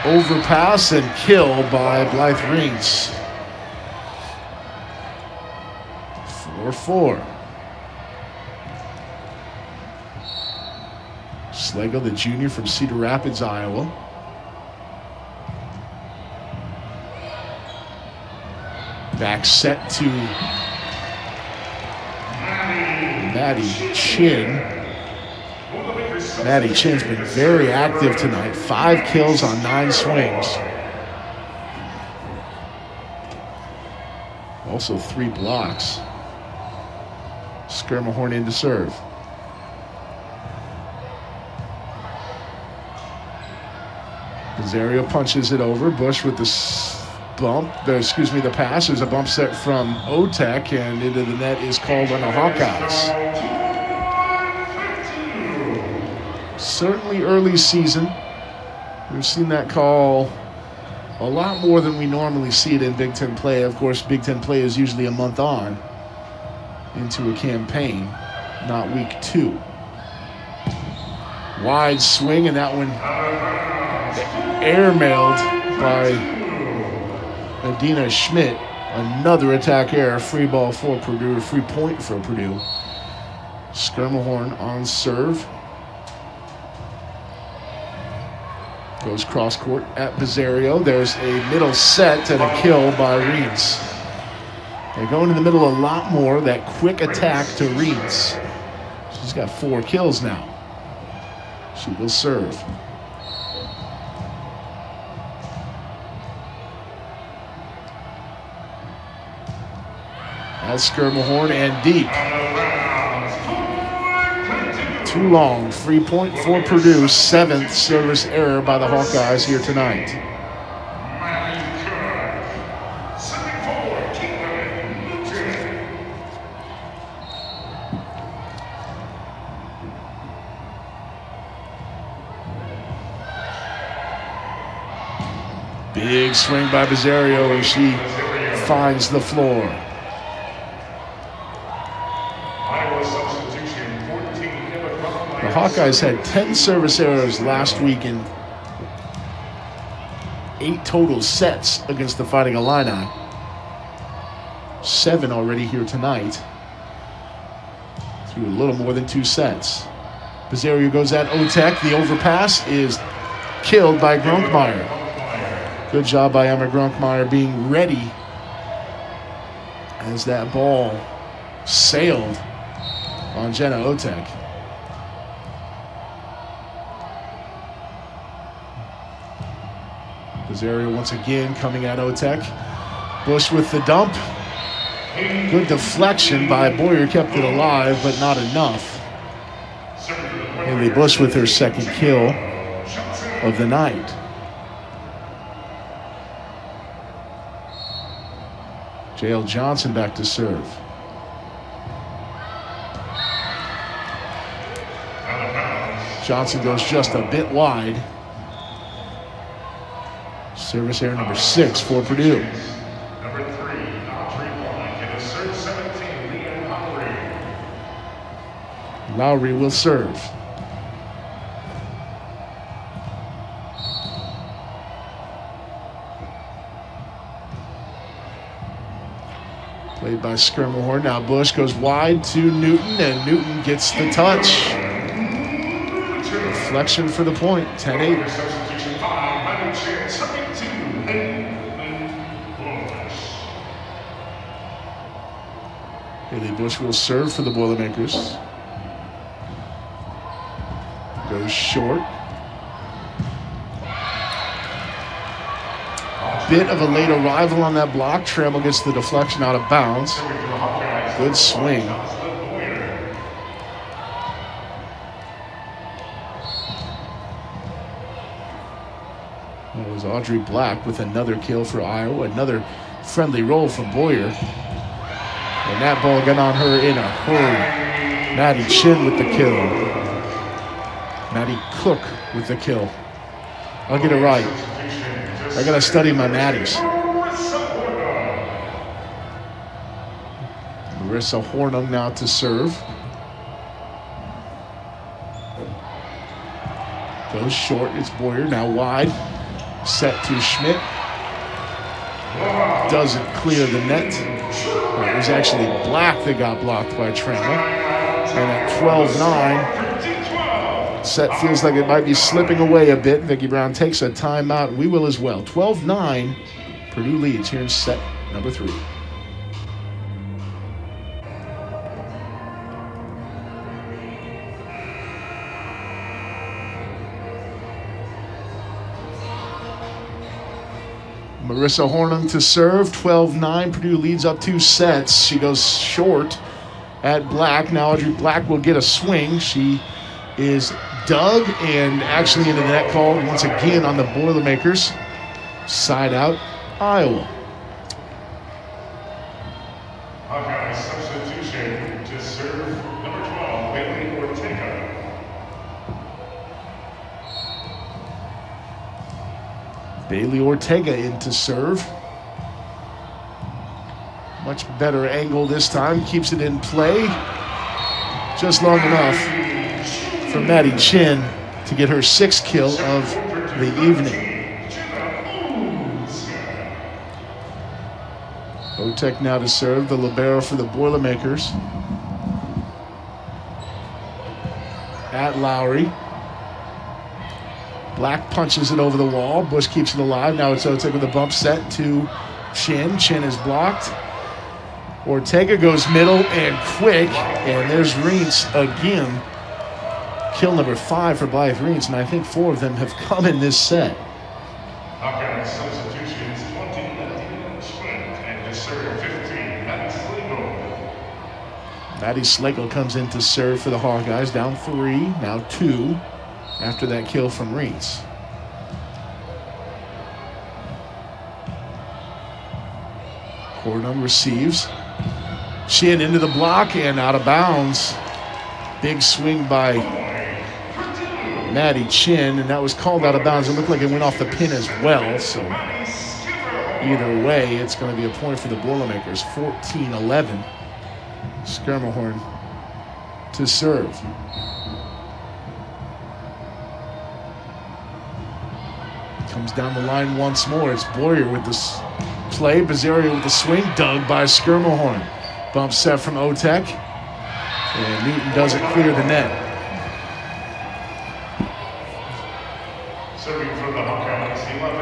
Overpass and kill by Blythe Reins. 4-4. Slagle, the junior from Cedar Rapids, Iowa. Back set to Maddie Chin. Maddie Chin's been very active tonight. 5 kills on 9 swings. Also 3 blocks. Skirmahorn in to serve. Pizzario punches it over. Bush with the the pass. There's a bump set from Otek, and into the net is called on the Hawkeyes. Certainly early season. We've seen that call a lot more than we normally see it in Big Ten play. Of course, Big Ten play is usually a month on into a campaign, not week 2. Wide swing, and that one airmailed by Adina Schmidt. Another attack error. Free ball for Purdue. Free point for Purdue. Skirmahorn on serve. Goes cross court at Pizzario. There's a middle set and a kill by Reeds. They go into the middle a lot more. That quick attack to Reeds. She's got 4 kills now. She will serve. That's Skirmahorn and deep. Too long. Free point for Purdue. 7th service error by the Hawkeyes here tonight. Big swing by Bizzario, and she finds the floor. The Hawkeyes had 10 service errors last week in 8 total sets against the Fighting Illini. 7 already here tonight. Through a little more than 2 sets. Bizzario goes at Otek. The overpass is killed by Gronkmeyer. Good job by Emma Gronkmeyer being ready as that ball sailed on Jenna Otek. Bizzario once again coming at Otek. Bush with the dump. Good deflection by Boyer, kept it alive, but not enough. Haley Bush with her 2nd kill of the night. J.L. Johnson back to serve. Johnson goes just a bit wide. Service error number 6 for Purdue. Number 3, Audrey Blank, and a serve 17, Leanne Lowry. Lowry will serve. Played by Skirmahorn. Now Bush goes wide to Newton, and Newton gets the touch. Deflection for the point. 10-8. Haley Bush will serve for the Boilermakers. Goes short. Bit of a late arrival on that block. Trammell gets the deflection out of bounds. Good swing. That was Audrey Black with another kill for Iowa. Another friendly roll from Boyer. And that ball got on her in a hurry. Maddie Chin with the kill. Maddie Cook with the kill. I'll get it right. I gotta study my Maddies. Marissa Hornung now to serve. Goes short, it's Boyer, now wide. Set to Schmidt. Doesn't clear the net. It was actually Black that got blocked by Trammell. And at 12-9, set feels like it might be slipping away a bit. Vicki Brown takes a timeout. We will as well. 12-9, Purdue leads here in set number 3. Marissa Hornung to serve. 12-9. Purdue leads up 2 sets. She goes short at Black. Now Audrey Black will get a swing. She is dug and actually into the net call once again on the Boilermakers. Side out, Iowa. Hawkeye substitution to serve number 12, Bailey Ortega. Bailey Ortega in to serve. Much better angle this time. Keeps it in play. Just long enough for Maddie Chin to get her 6th kill of the evening. Otek now to serve, the libero for the Boilermakers. At Lowry. Black punches it over the wall. Bush keeps it alive. Now it's Otek with a bump set to Chin. Chin is blocked. Ortega goes middle and quick. And there's Reentz again. Kill number 5 for Blythe Reentz, and I think 4 of them have come in this set. Hawkeye substitutions 20, Schmidt, and to serve 15, Matt Sligo. Maddie Slagle comes in to serve for the Hawkeyes. Down 3, now 2 after that kill from Reitz. Hornung receives. Chin into the block and out of bounds. Big swing by Maddie Chin, and that was called out of bounds. It looked like it went off the pin as well, so either way, it's going to be a point for the Boilermakers. 14-11. Schermerhorn to serve. Comes down the line once more. It's Boyer with this play. Bazzario with the swing. Dug by Schermerhorn. Bump set from Otek. And Newton doesn't clear the net.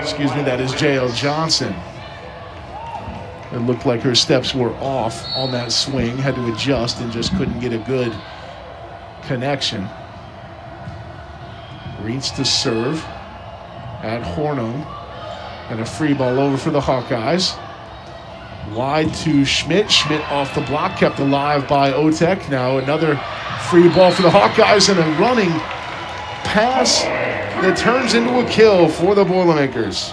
Excuse me, that is J.L. Johnson. It looked like her steps were off on that swing. Had to adjust and just couldn't get a good connection. Reitz to serve at Hornung. And a free ball over for the Hawkeyes. Wide to Schmidt. Schmidt off the block, kept alive by Otek. Now another free ball for the Hawkeyes and a running pass that turns into a kill for the Boilermakers.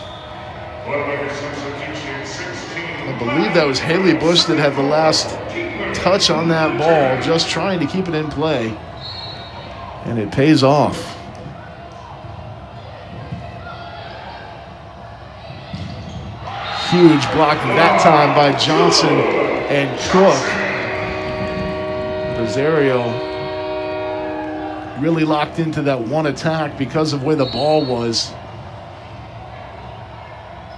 I believe that was Haley Bush that had the last touch on that ball, just trying to keep it in play. And it pays off. Huge block that time by Johnson and Cook. Bazzario really locked into that one attack because of where the ball was.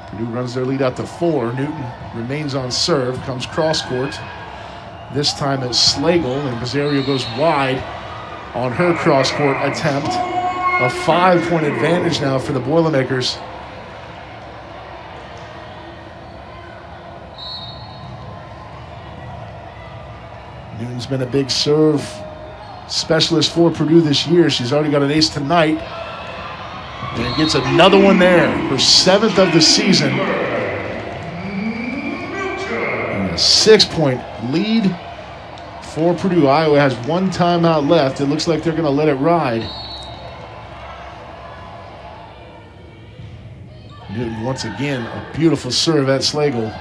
Purdue runs their lead out to 4. Newton remains on serve, comes cross court. This time it's Slagle, and Bazzario goes wide on her cross court attempt. A 5-point advantage now for the Boilermakers. Newton's been a big serve specialist for Purdue this year. She's already got an ace tonight. And gets another one there. Her 7th of the season. And a 6-point lead for Purdue. Iowa has 1 timeout left. It looks like they're going to let it ride. Newton once again, a beautiful serve at Slagle.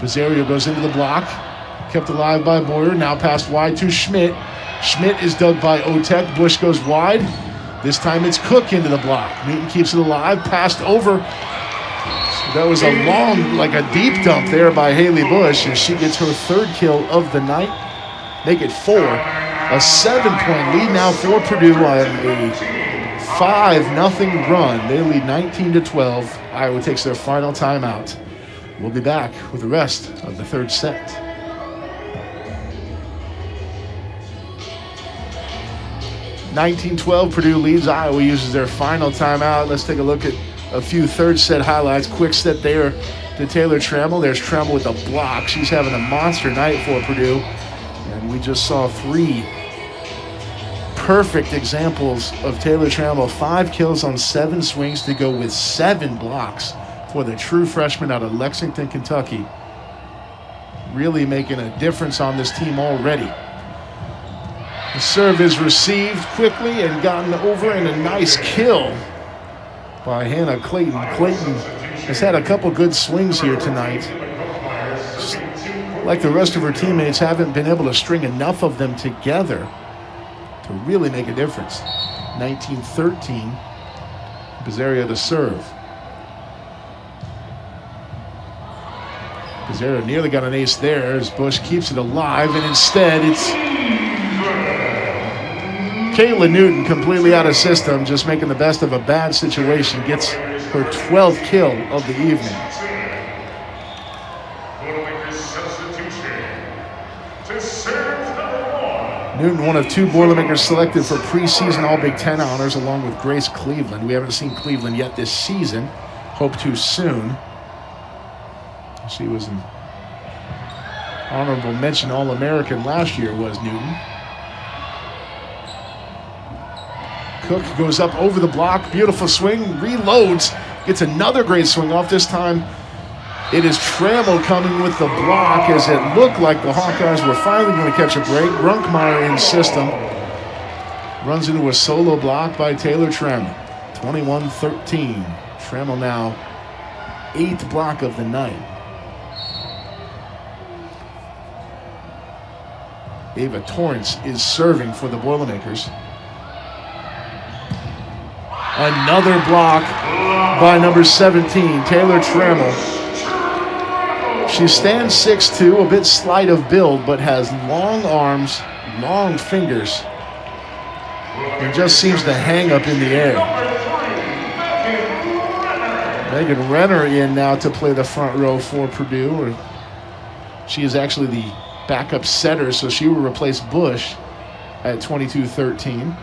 Bazzario goes into the block. Kept alive by Boyer. Now passed wide to Schmidt. Schmidt is dug by Otek. Bush goes wide. This time it's Cook into the block. Newton keeps it alive. Passed over. So that was a long, like a deep dump there by Haley Bush, and she gets her 3rd kill of the night. Make it 4. A 7-point lead now for Purdue on a 5-0 run. They lead 19-12. Iowa takes their final timeout. We'll be back with the rest of the 3rd set. 19-12, Purdue leads. Iowa uses their final timeout. Let's take a look at a few 3rd set highlights. Quick set there to Taylor Trammell. There's Trammell with the block. She's having a monster night for Purdue. And we just saw 3 perfect examples of Taylor Trammell. 5 kills on 7 swings to go with 7 blocks for the true freshman out of Lexington, Kentucky. Really making a difference on this team already. The serve is received quickly and gotten over, and a nice kill by Hannah Clayton. Clayton has had a couple good swings here tonight. Just like the rest of her teammates, haven't been able to string enough of them together to really make a difference. 19-13, Bazzario to serve. Bazzario nearly got an ace there as Bush keeps it alive, and instead it's Kayla Newton completely out of system, just making the best of a bad situation, gets her 12th kill of the evening. Newton, one of 2 Boilermakers selected for preseason All-Big Ten honors, along with Grace Cleveland. We haven't seen Cleveland yet this season. Hope to soon. She was an honorable mention All-American last year, was Newton. Cook goes up over the block. Beautiful swing. Reloads. Gets another great swing off. This time It is Trammell coming with the block as it looked like the Hawkeyes were finally going to catch a break. Grunkmeyer in system. Runs into a solo block by Taylor Trammell. 21-13. Trammell now 8th block of the night. Ava Torrance is serving for the Boilermakers. Another block by number 17, Taylor Trammell. She stands 6'2", a bit slight of build, but has long arms, long fingers, and just seems to hang up in the air. Megan Renner in now to play the front row for Purdue. She is actually the backup setter, so she will replace Bush at 22-13.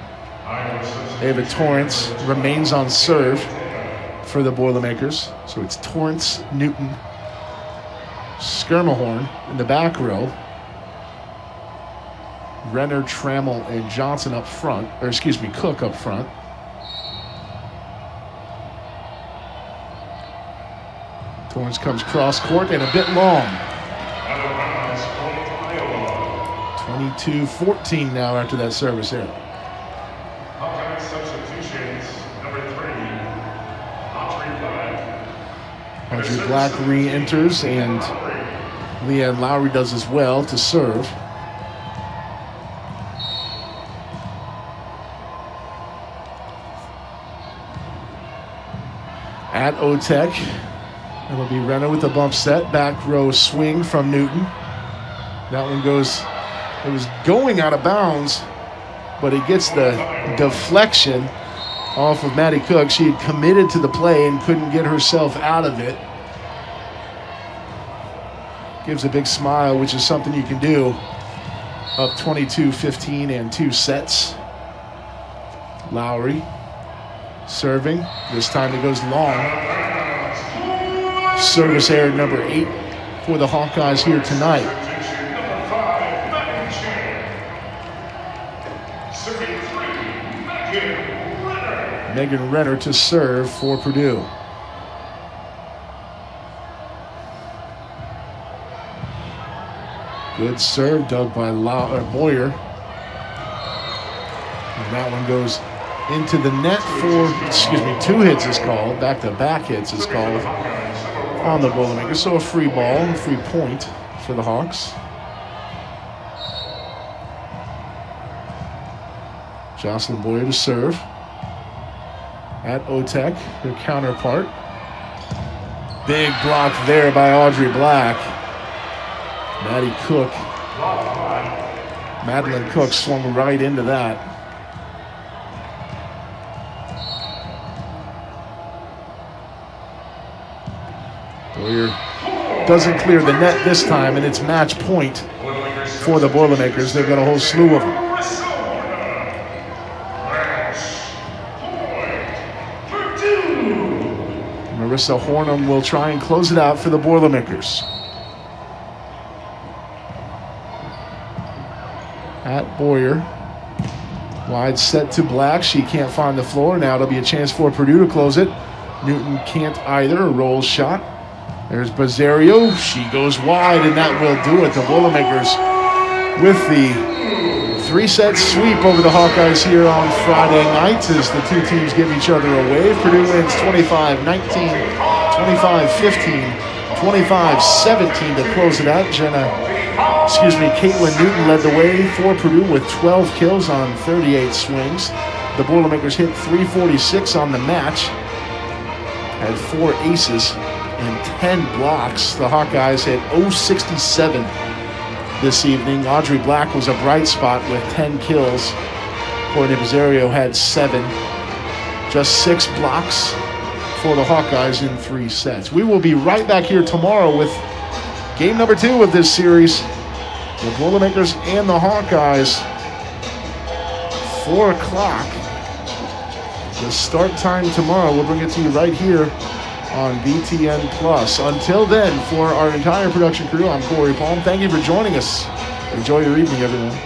Ava Torrance remains on serve for the Boilermakers. So it's Torrance, Newton, Skirmahorn in the back row. Renner, Trammell, and Johnson up front. Or excuse me, Cook up front. Torrance comes cross court and a bit long. 22-14 now after that service error. Hawkeye substitutions. Number 3, Audrey Black re-enters, and Leanne Lowry does as well to serve. At OTEC, it'll be Renner with the bump set. Back row swing from Newton. That one goes, it was going out of bounds, but it gets the deflection off of Maddie Cook. She had committed to the play and couldn't get herself out of it. Gives a big smile, which is something you can do. Up 22-15 and 2 sets. Lowry serving. This time it goes long. Service error number 8 for the Hawkeyes here tonight. Megan Renner to serve for Purdue. Good serve dug by Boyer. And that one goes into the net for, 2 hits is called. Back-to-back hits is called on the Boilermakers. So a free ball, free point for the Hawks. Jocelyn Boyer to serve. At OTEC, her counterpart. Big block there by Audrey Black. Maddie Cook. Madeline Cook swung right into that. Boyer doesn't clear the net this time, and it's match point for the Boilermakers. They've got a whole slew of them. Marissa Hornum will try and close it out for the Boilermakers. At Boyer. Wide set to Black. She can't find the floor. Now it'll be a chance for Purdue to close it. Newton can't either. A roll shot. There's Bazzario. She goes wide, and that will do it. The Boilermakers with the 3-set sweep over the Hawkeyes here on Friday night as the two teams give each other a wave. Purdue wins 25-19, 25-15, 25-17 to close it out. Caitlin Newton led the way for Purdue with 12 kills on 38 swings. The Boilermakers hit .346 on the match, had 4 aces and 10 blocks. The Hawkeyes hit .067 this evening. Audrey Black was a bright spot with 10 kills. Courtney Bazzario had 7. Just 6 blocks for the Hawkeyes in 3 sets. We will be right back here tomorrow with game number 2 of this series. The Boilermakers and the Hawkeyes. 4 o'clock. The start time tomorrow. We'll bring it to you right here on BTN Plus. Until then, for our entire production crew, I'm Corey Palm. Thank you for joining us. Enjoy your evening, everyone.